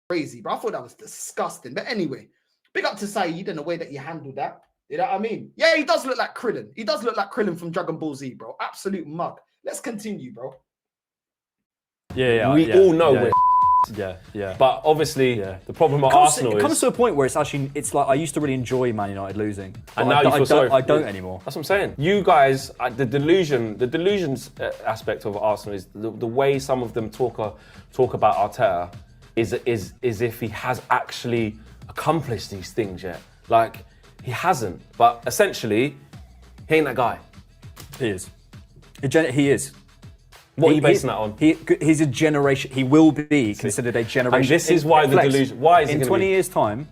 crazy, bro. I thought that was disgusting. But anyway, big up to Saeed and the way that he handled that. You know what I mean? Yeah, he does look like Krillin. He does look like Krillin from Dragon Ball Z, bro. Absolute mug. Let's continue, bro. Yeah, we all know we're yeah. But obviously, the problem at Arsenal it comes to a point where it's like I used to really enjoy Man United losing, and now you feel sorry. I don't anymore. That's what I'm saying. You guys, the delusions aspect of Arsenal is the way some of them talk about Arteta is if he has actually accomplished these things yet. Like he hasn't, but essentially, he ain't that guy. He is. He is. What are you basing that on? He's a generation. He will be considered a generation. And this is why the delusion. Why is he in 20 years' time?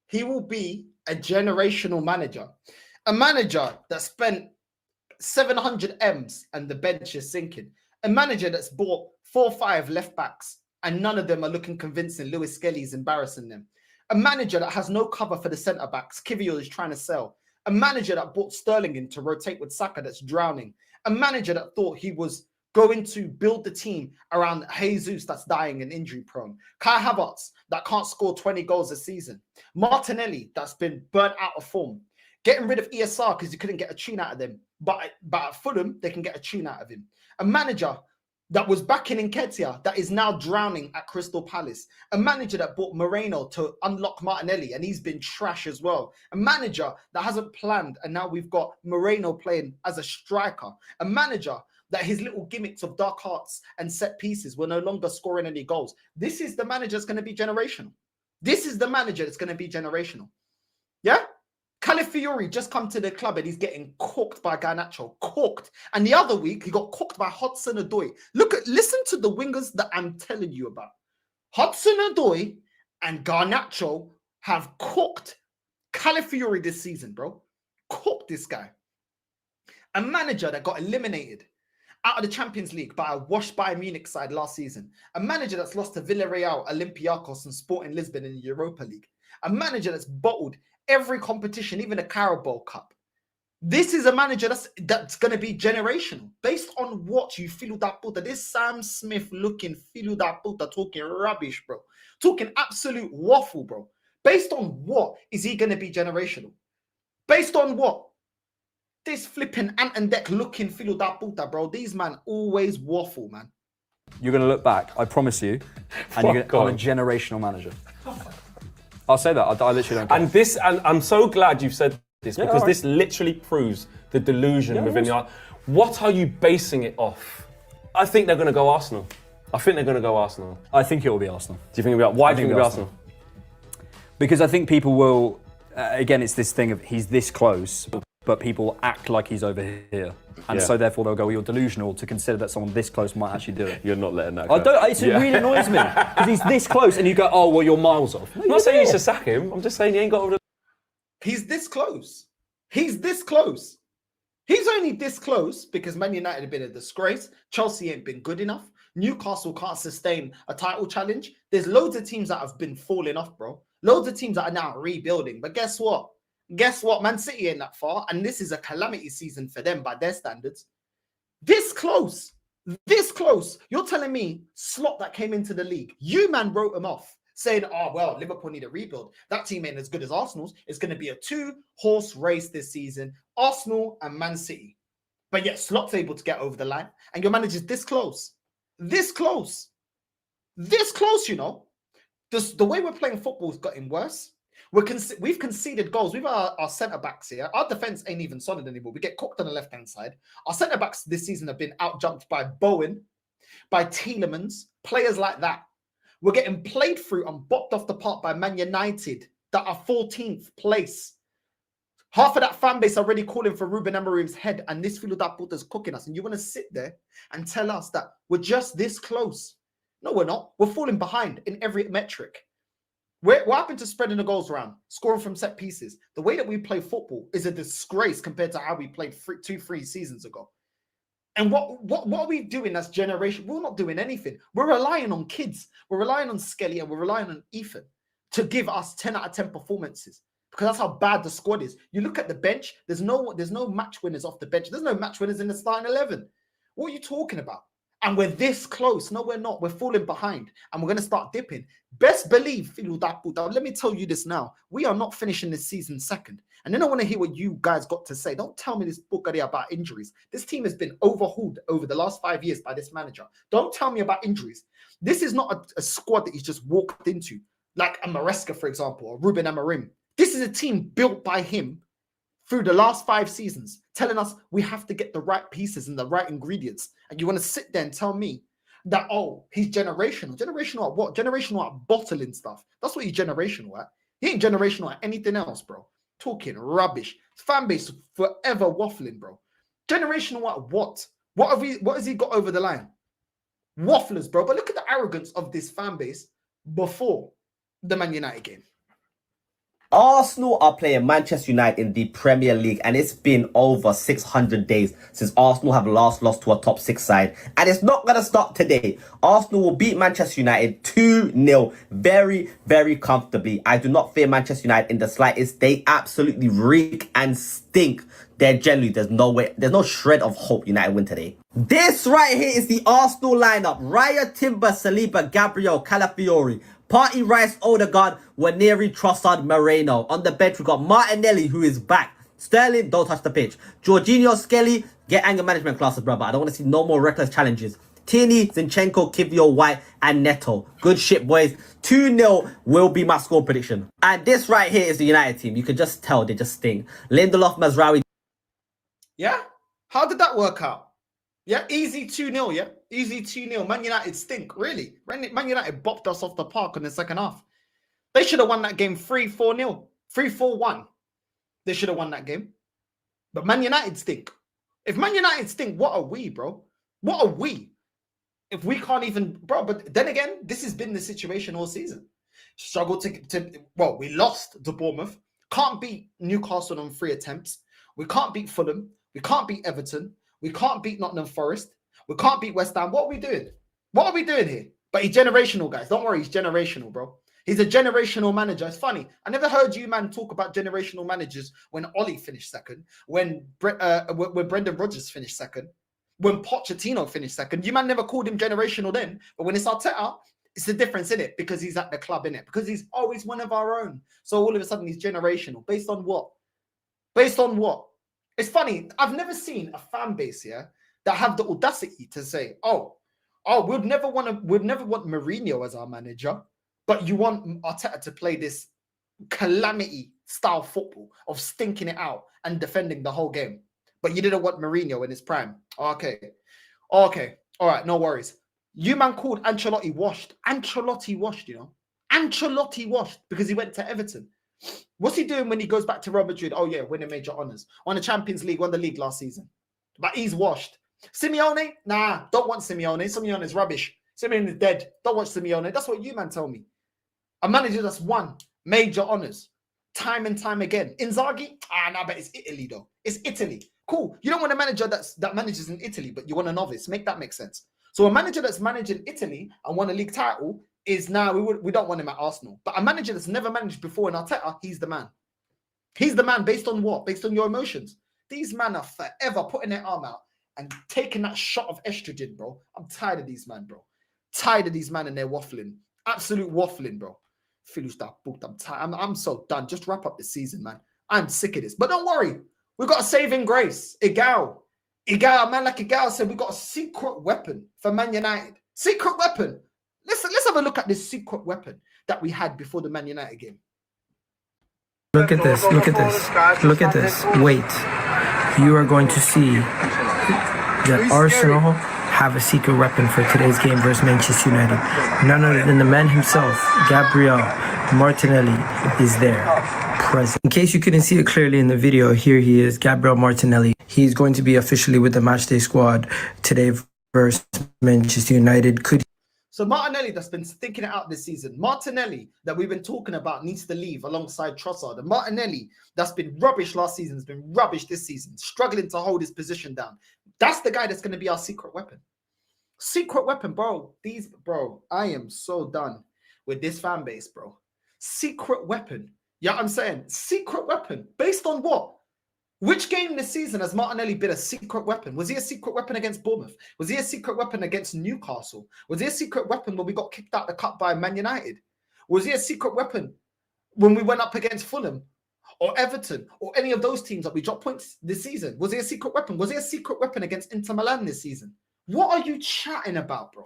He will be a generational manager, a manager that spent 700 M's and the bench is sinking. A manager that's bought 4 or 5 left backs and none of them are looking convincing. Lewis Skelly's embarrassing them. A manager that has no cover for the centre backs. Kivior is trying to sell. A manager that brought Sterling in to rotate with Saka that's drowning. A manager that thought he was going to build the team around Jesus that's dying and injury prone. Kai Havertz that can't score 20 goals a season. Martinelli that's been burnt out of form. Getting rid of ESR because you couldn't get a tune out of them. But at Fulham, they can get a tune out of him. A manager that was backing in Nketiah that is now drowning at Crystal Palace. A manager that bought Moreno to unlock Martinelli and he's been trash as well. A manager that hasn't planned and now we've got Moreno playing as a striker. A manager that his little gimmicks of dark hearts and set pieces were no longer scoring any goals. This is the manager that's going to be generational. This is the manager that's going to be generational. Yeah? Calafiori just come to the club and he's getting cooked by Garnacho. Cooked. And the other week, he got cooked by Hudson-Odoi. Listen to the wingers that I'm telling you about. Hudson-Odoi and Garnacho have cooked Calafiori this season, bro. Cooked this guy. A manager that got eliminated out of the Champions League by a washed Bayern Munich side last season. A manager that's lost to Villarreal, Olympiacos and Sporting Lisbon in the Europa League. A manager that's bottled every competition, even the Carabao Cup. This is a manager that's going to be generational. Based on what you feel that puta, this Sam Smith looking feel that puta talking rubbish, bro. Talking absolute waffle, bro. Based on what is he going to be generational? Based on what? This flipping Ant and Deck looking feel that puta, bro. These man always waffle, man. You're going to look back, I promise you, and you're going to I'm a generational manager. I'll say that. I literally don't care. And I'm so glad you've said this because this literally proves the delusion within the art. What are you basing it off? I think they're going to go Arsenal. I think it will be Arsenal. Do you think it'll be? Why do you think it'll be Arsenal? Because I think people will. Again, it's this thing of he's this close, but people act like he's over here, and so therefore they'll go, well, you're delusional to consider that someone this close might actually do it. You're not letting that go. It really annoys me because he's this close, and you go, oh, well, you're miles off. No, I'm not saying you should sack him. I'm just saying he ain't got all the. He's this close. He's this close. He's only this close because Man United have been a disgrace. Chelsea ain't been good enough. Newcastle can't sustain a title challenge. There's loads of teams that have been falling off, bro. Loads of teams that are now rebuilding. But guess what? Man City ain't that far. And this is a calamity season for them by their standards. This close. You're telling me Slot that came into the league, you man wrote him off saying, oh, well, Liverpool need a rebuild. That team ain't as good as Arsenal's. It's going to be a 2-horse race this season. Arsenal and Man City. But yet Slot's able to get over the line. And your manager's this close. This close, you know. The way we're playing football has gotten worse. We've conceded goals. We've our centre-backs here. Our defence ain't even solid anymore. We get cooked on the left-hand side. Our centre-backs this season have been out-jumped by Bowen, by Tielemans, players like that. We're getting played through and bopped off the park by Man United that are 14th place. Half of that fan base already calling for Ruben Amorim's head, and this feel that Porter's cooking us. And you want to sit there and tell us that we're just this close? No, we're not. We're falling behind in every metric. What happened to spreading the goals around, scoring from set pieces? The way that we play football is a disgrace compared to how we played 2-3 seasons ago. And what are we doing as generation? We're not doing anything. We're relying on kids. We're relying on Skelly and we're relying on Ethan to give us 10 out of 10 performances. Because that's how bad the squad is. You look at the bench, there's no match winners off the bench. There's no match winners in the starting 11. What are you talking about? And we're this close. No, we're not. We're falling behind and we're going to start dipping. Best believe, let me tell you this now. We are not finishing this season second. And then I want to hear what you guys got to say. Don't tell me this bookery about injuries. This team has been overhauled over the last 5 years by this manager. Don't tell me about injuries. This is not a squad that he's just walked into, like a Maresca, for example, or Ruben Amorim. This is a team built by him through the last 5 seasons, telling us we have to get the right pieces and the right ingredients. And you want to sit there and tell me that, oh, he's generational. Generational at what? Generational at bottling stuff. That's what he's generational at. He ain't generational at anything else, bro. Talking rubbish. Fan base forever waffling, bro. Generational at what? What has he got over the line? Wafflers, bro. But look at the arrogance of this fan base before the Man United game. Arsenal are playing Manchester United in the Premier League, and it's been over 600 days since Arsenal have last lost to a top 6 side, and it's not going to stop today. Arsenal will beat Manchester United 2-0 very, very comfortably. I do not fear Manchester United in the slightest. They absolutely reek and stink. They're generally, there's no way, there's no shred of hope United win today. This right here is the Arsenal lineup. Raya, Timber, Saliba, Gabriel, Calafiori, Partey, Rice, Odegaard, Waneri, Trossard, Moreno. On the bench, we got Martinelli, who is back. Sterling, don't touch the pitch. Jorginho, Skelly, get anger management classes, brother. I don't want to see no more reckless challenges. Tierney, Zinchenko, Kivio, White, and Neto. Good shit, boys. 2-0 will be my score prediction. And this right here is the United team. You can just tell they just stink. Lindelof, Mazraoui. Yeah? How did that work out? Yeah, easy 2-0, yeah? Easy 2-0. Man United stink, really. Man United bopped us off the park in the second half. They should have won that game 3-4-0. 3-4-1. They should have won that game. But Man United stink. If Man United stink, what are we, bro? What are we? If we can't even... Bro, but then again, this has been the situation all season. Struggled well, we lost to Bournemouth. Can't beat Newcastle on 3 attempts. We can't beat Fulham. We can't beat Everton. We can't beat Nottingham Forest. We can't beat West Ham. What are we doing? What are we doing here? But he's generational, guys. Don't worry, he's generational, bro. He's a generational manager. It's funny. I never heard you, man, talk about generational managers when Ollie finished second, when Brendan Rodgers finished second, when Pochettino finished second. You, man, never called him generational then. But when it's Arteta, it's the difference in it because he's at the club, in it, because he's always one of our own. So all of a sudden, he's generational. Based on what? Based on what? It's funny. I've never seen a fan base here that have the audacity to say, "Oh, we'd never want Mourinho as our manager, but you want Arteta to play this calamity style football of stinking it out and defending the whole game, but you didn't want Mourinho in his prime." Okay, all right, no worries. You, man, called Ancelotti washed. Ancelotti washed, you know. Ancelotti washed because he went to Everton. What's he doing when he goes back to Real Madrid? Oh, yeah, winning major honours. Won the Champions League, won the league last season. But he's washed. Simeone? Nah, don't want Simeone. Simeone's rubbish. Simeone is dead. Don't watch Simeone. That's what you, man, tell me. A manager that's won major honours time and time again. Inzaghi? Nah, but it's Italy, though. It's Italy. Cool. You don't want a manager that manages in Italy, but you want a novice. Make that make sense. So a manager that's managing Italy and won a league title is now, we don't want him at Arsenal. But a manager that's never managed before in Arteta, he's the man. He's the man based on what? Based on your emotions. These men are forever putting their arm out and taking that shot of estrogen, bro. I'm tired of these men, bro. Tired of these men and their waffling. Absolute waffling, bro. I'm tired. I'm so done. Just wrap up the season, man. I'm sick of this. But don't worry. We've got a saving grace. Igal, a man like Igal said, we got a secret weapon for Man United. Secret weapon. Let's have a look at this secret weapon that we had before the Man United game. Look at this. Look at this. Look at this. Wait. You are going to see that Arsenal have a secret weapon for today's game versus Manchester United. None other than the man himself, Gabriel Martinelli, is there, present. In case you couldn't see it clearly in the video, here he is, Gabriel Martinelli. He's going to be officially with the matchday squad today versus Manchester United. So Martinelli that's been stinking it out this season. Martinelli that we've been talking about needs to leave alongside Trossard. And Martinelli that's been rubbish last season has been rubbish this season, struggling to hold his position down. That's the guy that's going to be our secret weapon. Secret weapon, bro. I am so done with this fan base, bro. Secret weapon. Yeah, I'm saying secret weapon. Based on what? Which game this season has Martinelli been a secret weapon? Was he a secret weapon against Bournemouth? Was he a secret weapon against Newcastle? Was he a secret weapon when we got kicked out the cup by Man United? Was he a secret weapon when we went up against Fulham or Everton or any of those teams that we dropped points this season? Was he a secret weapon? Was he a secret weapon against Inter Milan this season? What are you chatting about, bro?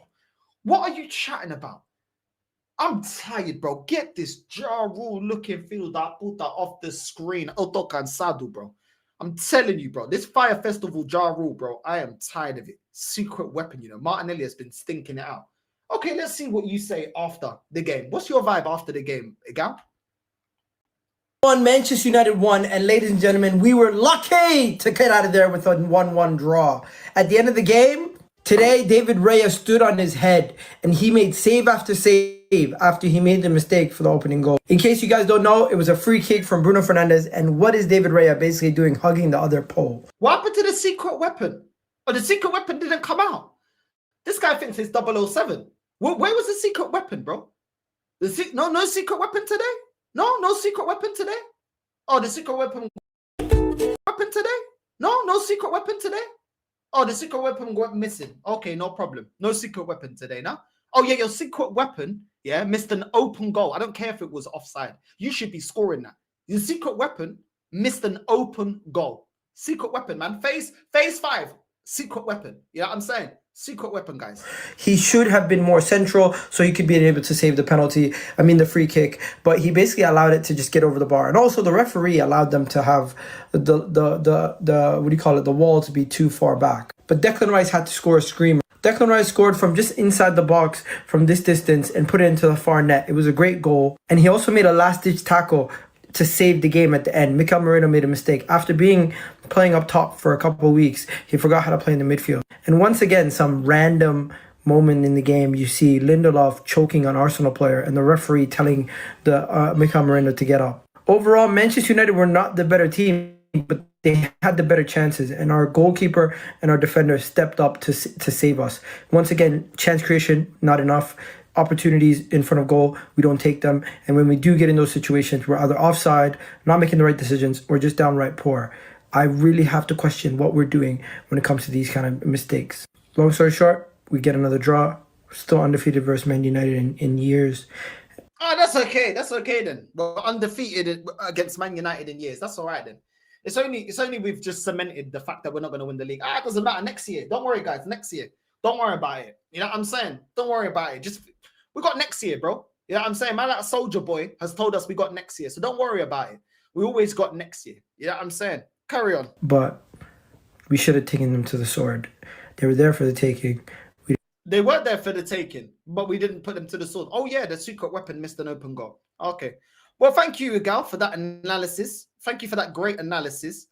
What are you chatting about? I'm tired, bro. Get this Ja Rule looking fielder puta off the screen. Auto cansado, bro. I'm telling you, bro. This Fire Festival Ja Rule, bro. I am tired of it. Secret weapon, you know. Martinelli has been stinking it out. Okay, let's see what you say after the game. What's your vibe after the game, Igal? Manchester United won, and ladies and gentlemen, we were lucky to get out of there with a 1-1 draw. At the end of the game, today, David Raya stood on his head, and he made save after save after he made the mistake for the opening goal. In case you guys don't know, it was a free kick from Bruno Fernandes, and what is David Raya basically doing, hugging the other pole? What happened to the secret weapon? Oh, the secret weapon didn't come out. This guy thinks it's 007. Where was the secret weapon, bro? No secret weapon today? No secret weapon today? Oh, the secret weapon today? No secret weapon today? Oh, the secret weapon went missing. Okay, no problem. No secret weapon today, now. Oh, yeah, your secret weapon, yeah, missed an open goal. I don't care if it was offside. You should be scoring that. Your secret weapon missed an open goal. Secret weapon, man. Phase 5. Secret weapon. You know what I'm saying? Secret weapon, guys. He should have been more central so he could be able to save the penalty. I mean, the free kick. But he basically allowed it to just get over the bar. And also the referee allowed them to have the what do you call it? The wall to be too far back. But Declan Rice had to score a screamer. Declan Rice scored from just inside the box from this distance and put it into the far net. It was a great goal. And he also made a last-ditch tackle to save the game at the end. Mikel Merino made a mistake. After playing up top for a couple of weeks, he forgot how to play in the midfield. And once again, some random moment in the game, you see Lindelof choking on Arsenal player and the referee telling the Mikel Merino to get up. Overall, Manchester United were not the better team, but they had the better chances, and our goalkeeper and our defender stepped up to save us. Once again, chance creation, not enough. Opportunities in front of goal, we don't take them. And when we do get in those situations, we're either offside, not making the right decisions, or just downright poor. I really have to question what we're doing when it comes to these kind of mistakes. Long story short, we get another draw. We're still undefeated versus Man United in years. Oh, that's okay. That's okay then. We're undefeated against Man United in years. That's all right then. It's only we've just cemented the fact that we're not going to win the league. It doesn't matter. Next year. Don't worry, guys. Next year. Don't worry about it. You know what I'm saying? Don't worry about it. We got next year, bro. You know what I'm saying? Man, that Soldier Boy has told us we got next year. So don't worry about it. We always got next year. You know what I'm saying? Carry on. But we should have taken them to the sword. They were there for the taking. They were there for the taking, but we didn't put them to the sword. Oh, yeah, the secret weapon missed an open goal. Okay. Well, thank you, Igal, for that analysis. Thank you for that great analysis.